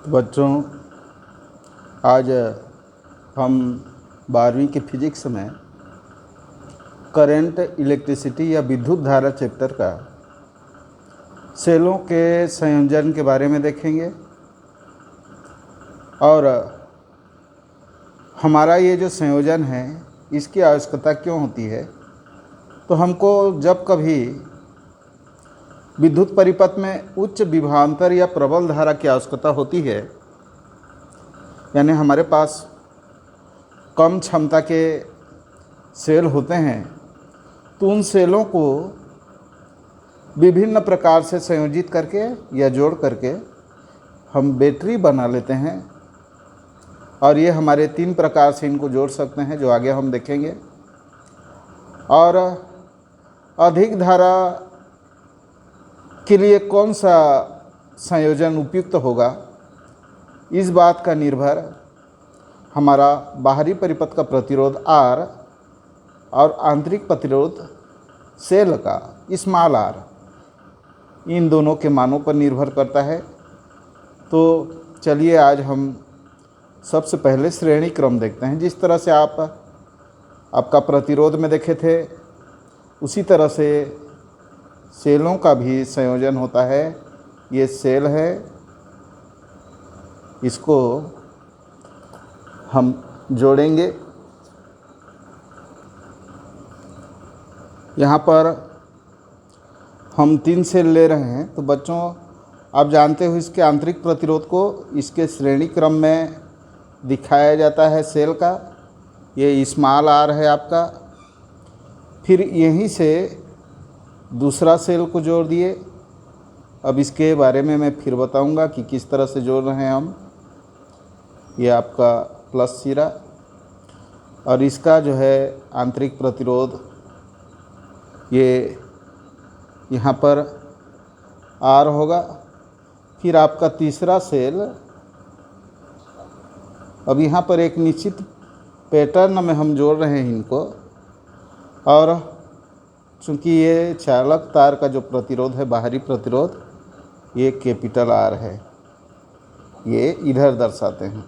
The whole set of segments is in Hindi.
बच्चों, आज हम 12वीं के फिजिक्स में करंट, इलेक्ट्रिसिटी या विद्युत धारा चैप्टर का सेलों के संयोजन के बारे में देखेंगे। और हमारा ये जो संयोजन है इसकी आवश्यकता क्यों होती है। तो हमको जब कभी विद्युत परिपथ में उच्च विभवांतर या प्रबल धारा की आवश्यकता होती है, यानी हमारे पास कम क्षमता के सेल होते हैं, तो उन सेलों को विभिन्न प्रकार से संयोजित करके या जोड़ करके हम बैटरी बना लेते हैं। और ये हमारे 3 प्रकार से इनको जोड़ सकते हैं, जो आगे हम देखेंगे। और अधिक धारा के लिए कौन सा संयोजन उपयुक्त होगा, इस बात का निर्भर हमारा बाहरी परिपथ का प्रतिरोध R और आंतरिक प्रतिरोध सेल का स्मॉल r, इन दोनों के मानों पर निर्भर करता है। तो चलिए आज हम सबसे पहले श्रेणी क्रम देखते हैं। जिस तरह से आपका प्रतिरोध में देखे थे, उसी तरह से सेलों का भी संयोजन होता है। ये सेल है, इसको हम जोड़ेंगे। यहाँ पर हम 3 सेल ले रहे हैं। तो बच्चों, आप जानते हो इसके आंतरिक प्रतिरोध को इसके श्रेणी क्रम में दिखाया जाता है सेल का। ये स्मॉल r है आपका। फिर यहीं से दूसरा सेल को जोड़ दिए। अब इसके बारे में मैं फिर बताऊंगा कि किस तरह से जोड़ रहे हैं हम। ये आपका प्लस सिरा, और इसका जो है आंतरिक प्रतिरोध ये यहाँ पर R होगा। फिर आपका तीसरा सेल, अब यहाँ पर एक निश्चित पैटर्न में हम जोड़ रहे हैं इनको। और चूँकि ये चालक तार का जो प्रतिरोध है, बाहरी प्रतिरोध, ये कैपिटल R है, ये इधर दर्शाते हैं।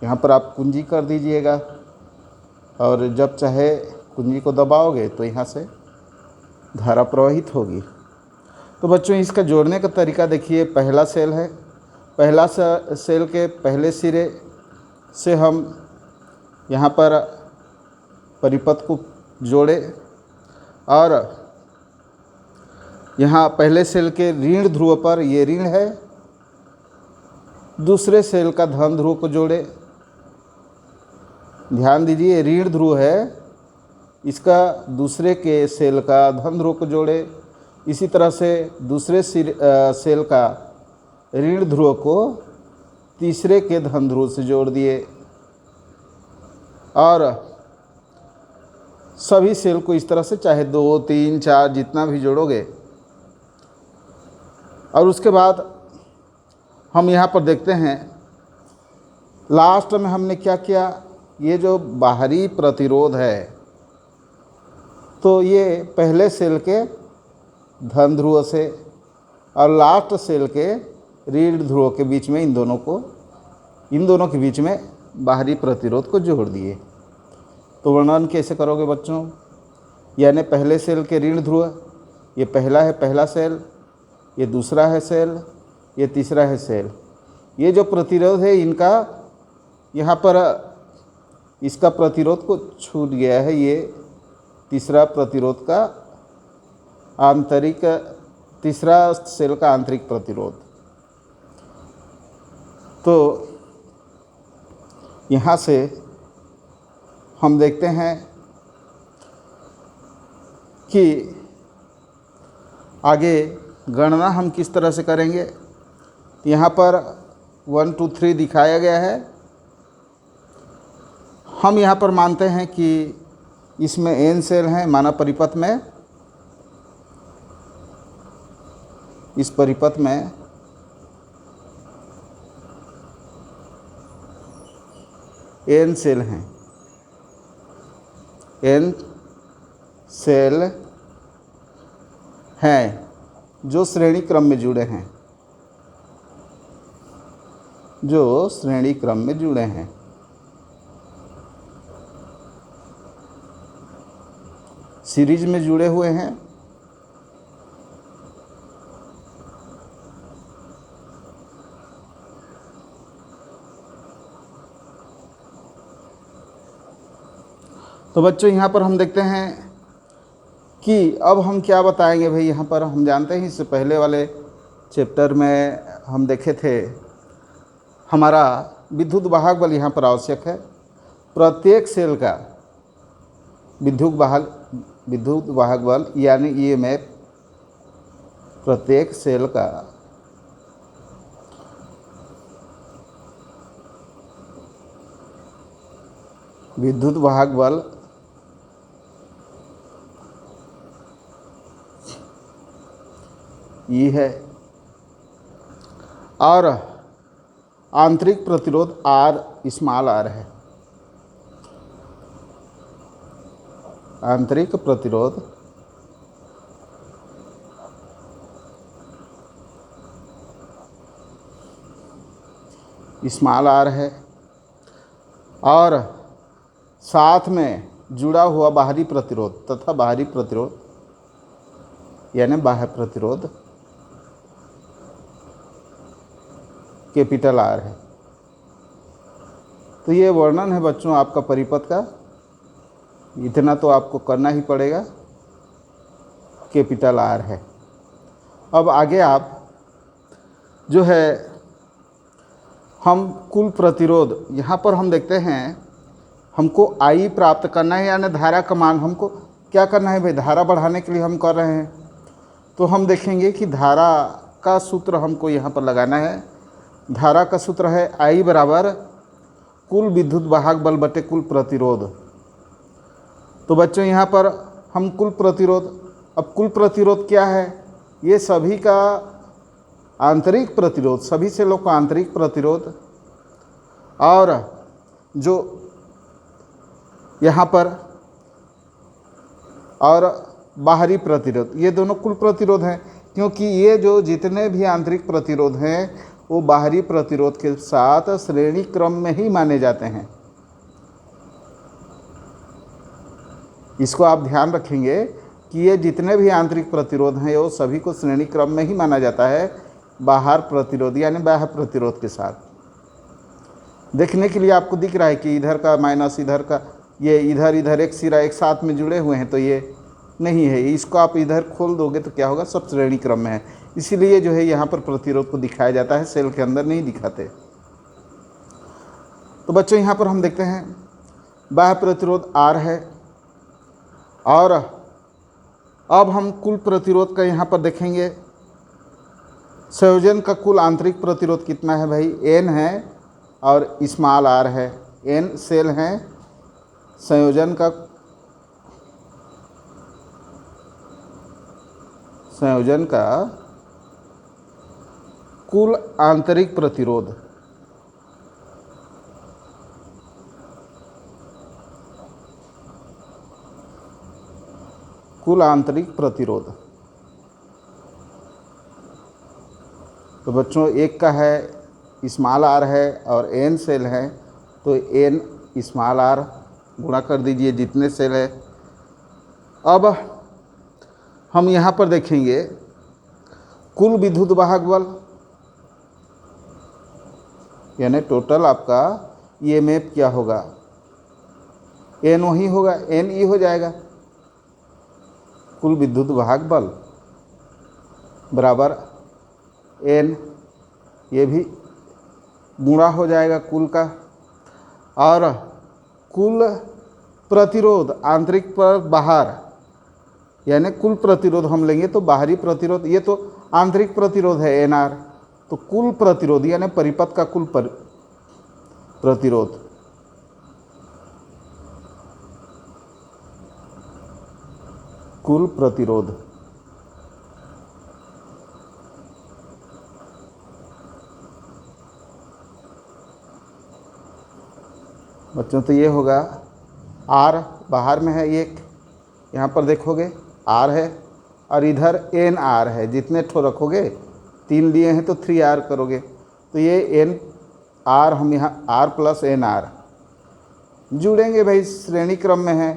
यहाँ पर आप कुंजी कर दीजिएगा, और जब चाहे कुंजी को दबाओगे तो यहाँ से धारा प्रवाहित होगी। तो बच्चों, इसका जोड़ने का तरीका देखिए। पहला सेल है, पहला सेल के पहले सिरे से हम यहाँ पर परिपथ को जोड़े, और यहाँ पहले सेल के ऋण ध्रुव पर ये ऋण है, दूसरे सेल का धन ध्रुव को जोड़े। ध्यान दीजिए, ऋण ध्रुव है, इसका दूसरे के सेल का धन ध्रुव को जोड़े। इसी तरह से दूसरे सेल का ऋण ध्रुव को तीसरे के धन ध्रुव से जोड़ दिए। और सभी सेल को इस तरह से चाहे 2, 3, 4 जितना भी जोड़ोगे। और उसके बाद हम यहाँ पर देखते हैं, लास्ट में हमने क्या किया। ये जो बाहरी प्रतिरोध है, तो ये पहले सेल के धन ध्रुव से और लास्ट सेल के ऋण ध्रुव के बीच में, इन दोनों के बीच में बाहरी प्रतिरोध को जोड़ दिए। तो वर्णन कैसे करोगे बच्चों? यानी पहले सेल के ऋण ध्रुव, ये पहला है, पहला सेल, ये दूसरा है सेल, ये तीसरा है सेल। ये जो प्रतिरोध है इनका, यहाँ पर इसका प्रतिरोध को छूट गया है। ये तीसरा प्रतिरोध का आंतरिक, तीसरा सेल का आंतरिक प्रतिरोध। तो यहाँ से हम देखते हैं कि आगे गणना हम किस तरह से करेंगे। यहाँ पर 1, 2, 3 दिखाया गया है। हम यहाँ पर मानते हैं कि इसमें n सेल हैं, माना परिपथ में, इस परिपथ में n सेल हैं, n सेल हैं जो श्रेणी क्रम में जुड़े हैं। जो श्रेणी क्रम में जुड़े हैं। सीरीज में जुड़े हुए हैं। तो बच्चों यहाँ पर हम देखते हैं कि अब हम क्या बताएंगे भाई। यहाँ पर हम जानते हैं इससे पहले वाले चैप्टर में हम देखे थे, हमारा विद्युत वाहक बल यहाँ पर आवश्यक है। प्रत्येक सेल का विद्युत वाहक बल यानी ईएमएफ प्रत्येक सेल का विद्युत वाहक बल ई है और आंतरिक प्रतिरोध आर स्मॉल आर है। आंतरिक प्रतिरोध स्मॉल आर है और साथ में जुड़ा हुआ बाहरी प्रतिरोध तथा बाहरी प्रतिरोध यानी बाह्य प्रतिरोध कैपिटल आर है। तो ये वर्णन है बच्चों आपका परिपथ का, इतना तो आपको करना ही पड़ेगा, कैपिटल आर है। अब आगे आप जो है हम कुल प्रतिरोध, यहाँ पर हम देखते हैं हमको आई प्राप्त करना है यानी धारा का मान हमको क्या करना है भाई, धारा बढ़ाने के लिए हम कर रहे हैं। तो हम देखेंगे कि धारा का सूत्र हमको यहाँ पर लगाना है। धारा का सूत्र है आई बराबर कुल विद्युत वाहक बल बटे कुल प्रतिरोध। तो बच्चों यहाँ पर हम कुल प्रतिरोध, अब कुल प्रतिरोध क्या है, ये सभी का आंतरिक प्रतिरोध, सभी सेलों का आंतरिक प्रतिरोध और जो यहाँ पर और बाहरी प्रतिरोध, ये दोनों कुल प्रतिरोध हैं। क्योंकि ये जो जितने भी आंतरिक प्रतिरोध हैं वो बाहरी प्रतिरोध के साथ श्रेणी क्रम में ही माने जाते हैं। इसको आप ध्यान रखेंगे कि ये जितने भी आंतरिक प्रतिरोध हैं वो सभी को श्रेणी क्रम में ही माना जाता है बाहर प्रतिरोध यानी बाह्य प्रतिरोध के साथ। देखने के लिए आपको दिख रहा है कि इधर का माइनस इधर का, ये इधर एक सिरा एक साथ में जुड़े हुए हैं, तो ये नहीं है। इसको आप इधर खोल दोगे तो क्या होगा, सब श्रेणी क्रम में है। इसीलिए जो है यहाँ पर प्रतिरोध को दिखाया जाता है, सेल के अंदर नहीं दिखाते। तो बच्चों यहाँ पर हम देखते हैं बाह्य प्रतिरोध आर है और अब हम कुल प्रतिरोध का यहाँ पर देखेंगे। संयोजन का कुल आंतरिक प्रतिरोध कितना है भाई, एन है और स्मॉल आर है। एन सेल हैं, संयोजन का कुल आंतरिक प्रतिरोध तो बच्चों एक का है स्मॉल आर है और एन सेल है, तो एन स्मॉल आर गुणा कर दीजिए जितने सेल है। अब हम यहाँ पर देखेंगे कुल विद्युत वाहक बल यानी टोटल आपका ईएमएफ क्या होगा, एन वही होगा, एन ई हो जाएगा। कुल विद्युत वाहक बल बराबर एन, ये भी गुणा हो जाएगा कुल का। और कुल प्रतिरोध आंतरिक पर बाहर यानी कुल प्रतिरोध हम लेंगे तो बाहरी प्रतिरोध, ये तो आंतरिक प्रतिरोध है एन आर, तो कुल प्रतिरोध यानी परिपथ का कुल प्रतिरोध बच्चों तो ये होगा आर बाहर में है, एक यहाँ पर देखोगे आर है और इधर एन आर है। जितने ठो रखोगे, 3 लिए हैं तो 3 आर करोगे, तो ये एन आर हम यहाँ आर प्लस एन आर जुड़ेंगे भाई, श्रेणी क्रम में है,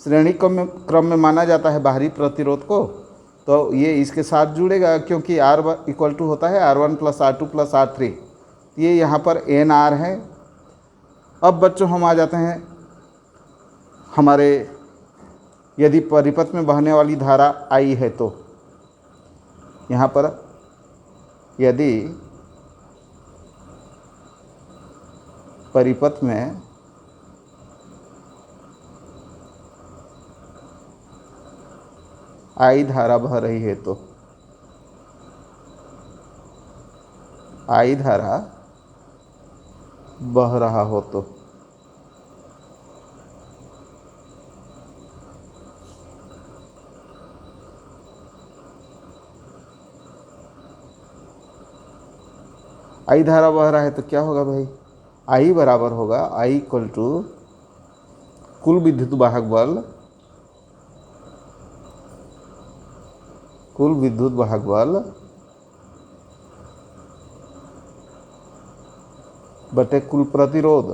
श्रेणी क्रम में माना जाता है बाहरी प्रतिरोध को, तो ये इसके साथ जुड़ेगा क्योंकि आर इक्वल टू होता है R1 plus R2 plus R3। ये यहाँ पर एन आर है। अब बच्चों हम आ जाते हैं हमारे, यदि परिपथ में बहने वाली धारा I है तो यहाँ पर यदि परिपथ में I धारा बह रही है तो I धारा बह रहा हो तो I धारा बह रहा है तो क्या होगा भाई, I बराबर होगा I इक्वल टू कुल विद्युत वाहक बल, कुल विद्युत वाहक बल बटे कुल प्रतिरोध।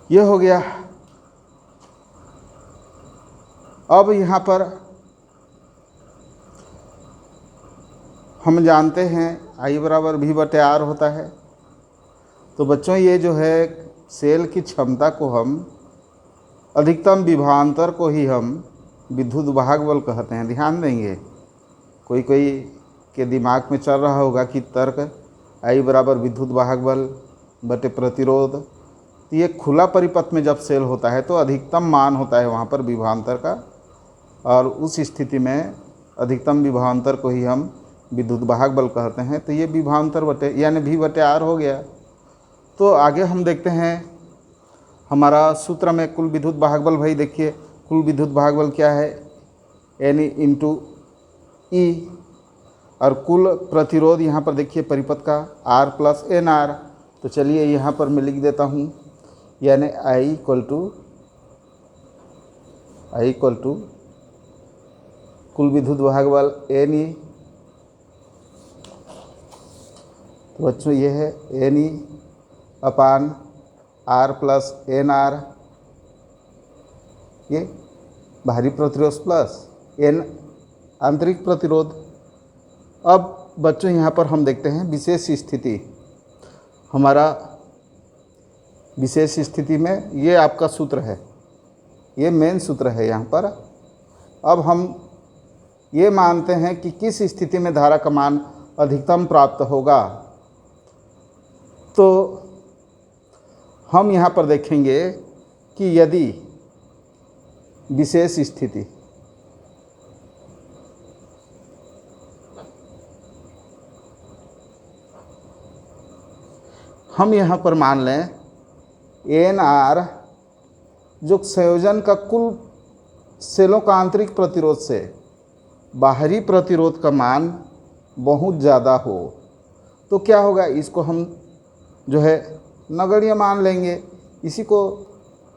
ये हो गया। अब यहाँ पर हम जानते हैं I बराबर V बटे R होता है। तो बच्चों ये जो है सेल की क्षमता को हम, अधिकतम विभवांतर को ही हम विद्युत वाहक बल कहते हैं। ध्यान देंगे, कोई कोई के दिमाग में चल रहा होगा कि तर्क I बराबर विद्युत वाहक बल बटे प्रतिरोध। तो ये खुला परिपथ में जब सेल होता है तो अधिकतम मान होता है वहाँ पर विभवांतर का, और उस स्थिति में अधिकतम विभवांतर को ही हम विद्युत वाहक बल कहते हैं। तो ये विभवांतर बटे यानी V बटे R हो गया। तो आगे हम देखते हैं हमारा सूत्र में कुल विद्युत वाहक बल। भाई देखिए कुल विद्युत वाहक बल क्या है, N इंटू E, और कुल प्रतिरोध यहाँ पर देखिए परिपथ का R प्लस एन आर। तो चलिए यहाँ पर मैं लिख देता हूँ, यानी I इक्वल टू कुल विद्युत वाहक बल NE। तो बच्चों ये है NE upon R plus N R, ये बाहरी प्रतिरोध प्लस N आंतरिक प्रतिरोध। अब बच्चों यहाँ पर हम देखते हैं विशेष स्थिति। हमारा विशेष स्थिति में ये आपका सूत्र है, ये मेन सूत्र है यहाँ पर। अब हम ये मानते हैं कि किस स्थिति में धारा का मान अधिकतम प्राप्त होगा। तो हम यहाँ पर देखेंगे कि यदि विशेष स्थिति हम यहाँ पर मान लें एन आर जो संयोजन का कुल सेलों का आंतरिक प्रतिरोध से बाहरी प्रतिरोध का मान बहुत ज़्यादा हो, तो क्या होगा, इसको हम जो है नगण्य मान लेंगे, इसी को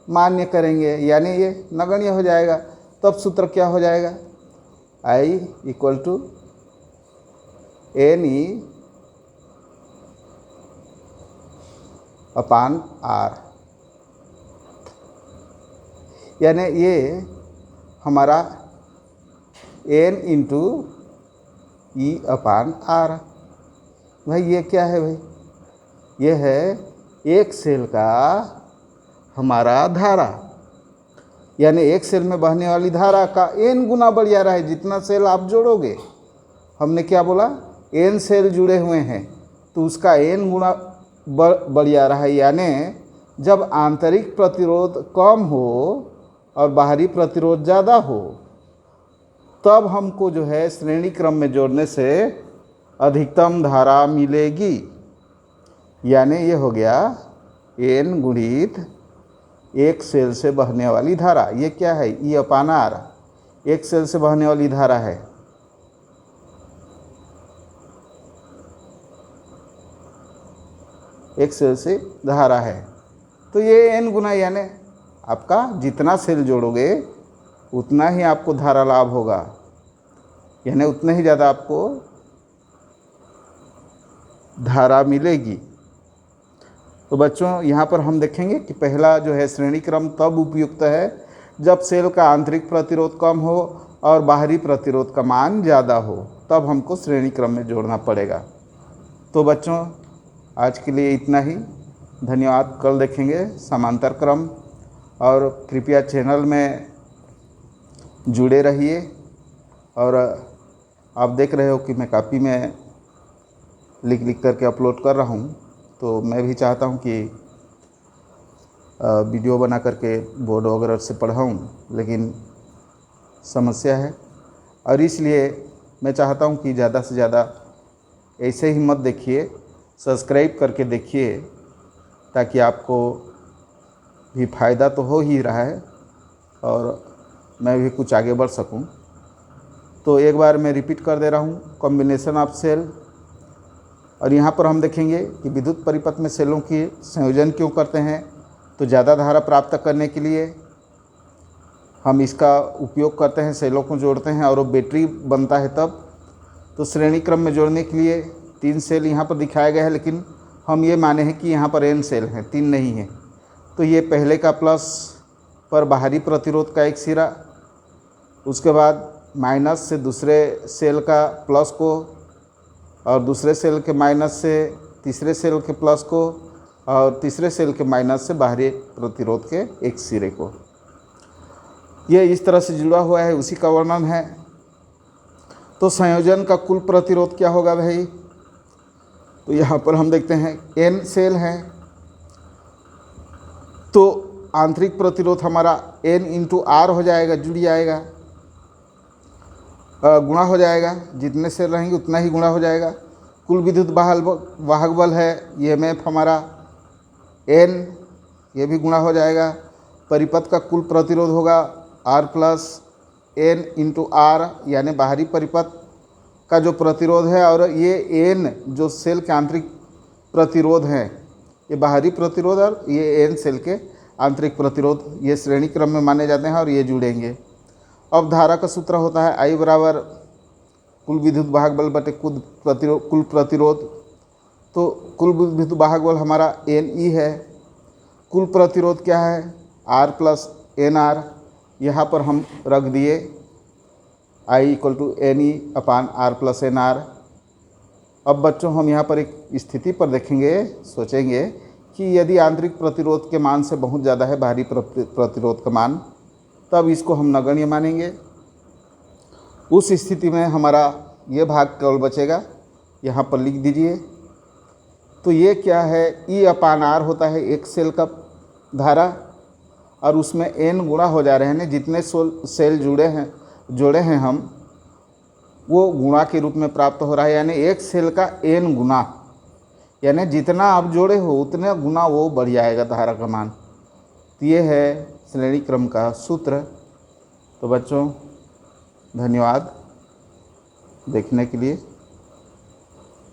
मान्य करेंगे, यानी ये नगण्य हो जाएगा। तब सूत्र क्या हो जाएगा, I equal to NE upon R, यानी ये हमारा N into E upon R। भाई ये क्या है भाई, ये है एक सेल का हमारा धारा, यानी एक सेल में बहने वाली धारा का n गुना बढ़ जा रहा है। जितना सेल आप जोड़ोगे, हमने क्या बोला, n सेल जुड़े हुए हैं तो उसका n गुना बढ़ जा रहा है। यानी जब आंतरिक प्रतिरोध कम हो और बाहरी प्रतिरोध ज़्यादा हो, तब हमको जो है श्रेणी क्रम में जोड़ने से अधिकतम धारा मिलेगी। यानी ये हो गया n गुणित एक सेल से बहने वाली धारा। ये क्या है, E अपान R, एक सेल से बहने वाली धारा है। एक सेल से धारा है, तो ये n गुना, यानी आपका जितना सेल जोड़ोगे उतना ही आपको धारा लाभ होगा, यानी उतने ही ज़्यादा आपको धारा मिलेगी। तो बच्चों यहाँ पर हम देखेंगे कि पहला जो है श्रेणी क्रम तब उपयुक्त है जब सेल का आंतरिक प्रतिरोध कम हो और बाहरी प्रतिरोध का मान ज़्यादा हो, तब हमको श्रेणी क्रम में जोड़ना पड़ेगा। तो बच्चों आज के लिए इतना ही, धन्यवाद। कल देखेंगे समांतर क्रम, और कृपया चैनल में जुड़े रहिए। और आप देख रहे हो कि मैं कॉपी में लिख करके अपलोड कर रहा हूँ, तो मैं भी चाहता हूँ कि वीडियो बना करके बोर्ड वगैरह से पढ़ाऊँ, लेकिन समस्या है, और इसलिए मैं चाहता हूँ कि ज़्यादा से ज़्यादा ऐसे ही मत देखिए, सब्सक्राइब करके देखिए, ताकि आपको भी फ़ायदा तो हो ही रहा है और मैं भी कुछ आगे बढ़ सकूं। तो एक बार मैं रिपीट कर दे रहा हूं, कॉम्बिनेशन ऑफ सेल। और यहाँ पर हम देखेंगे कि विद्युत परिपथ में सेलों की संयोजन क्यों करते हैं, तो ज़्यादा धारा प्राप्त करने के लिए हम इसका उपयोग करते हैं, सेलों को जोड़ते हैं और वो बैटरी बनता है तब। तो श्रेणी क्रम में जोड़ने के लिए 3 सेल यहाँ पर दिखाया गया है, लेकिन हम ये माने हैं कि यहाँ पर n सेल हैं, 3 नहीं है। तो ये पहले का प्लस पर बाहरी प्रतिरोध का एक सिरा, उसके बाद माइनस से दूसरे सेल का प्लस को, और दूसरे सेल के माइनस से तीसरे सेल के प्लस को, और तीसरे सेल के माइनस से बाहरी प्रतिरोध के एक सिरे को। ये इस तरह से जुड़ा हुआ है, उसी का वर्णन है। तो संयोजन का कुल प्रतिरोध क्या होगा भाई, तो यहाँ पर हम देखते हैं n सेल हैं, तो आंतरिक प्रतिरोध हमारा n × R हो जाएगा, जुड़ जाएगा, गुणा हो जाएगा, जितने सेल रहेंगे उतना ही गुणा हो जाएगा। कुल विद्युत वाहक बल है EMF हमारा n, ये भी गुणा हो जाएगा। परिपथ का कुल प्रतिरोध होगा R + n × R, यानी बाहरी परिपथ का जो प्रतिरोध है, और ये n जो सेल के आंतरिक प्रतिरोध हैं, ये बाहरी प्रतिरोध, और ये n सेल के आंतरिक प्रतिरोध, ये श्रेणी क्रम में माने जाते हैं और ये जुड़ेंगे। अब धारा का सूत्र होता है I बराबर कुल विद्युत वाहक बल बटे कुल प्रतिरोध। तो कुल विद्युत वाहक बल हमारा NE है, कुल प्रतिरोध क्या है R + NR, यहाँ पर हम रख दिए I = NE/R + NR। अब बच्चों हम यहाँ पर एक स्थिति पर देखेंगे, सोचेंगे कि यदि आंतरिक प्रतिरोध के मान से बहुत ज़्यादा है बाहरी प्रतिरोध का मान, तब इसको हम नगण्य मानेंगे। उस स्थिति में हमारा ये भाग केवल बचेगा, यहाँ पर लिख दीजिए। तो ये क्या है, E/R होता है एक सेल का धारा, और उसमें n गुणा हो जा रहे हैं, जितने सेल जोड़े हैं हम, वो गुणा के रूप में प्राप्त हो रहा है, यानी एक सेल का n गुना, यानी जितना आप जोड़े हो उतने गुना वो बढ़ जाएगा धारा का मान। तो ये है श्रेणी क्रम का सूत्र। तो बच्चों धन्यवाद देखने के लिए।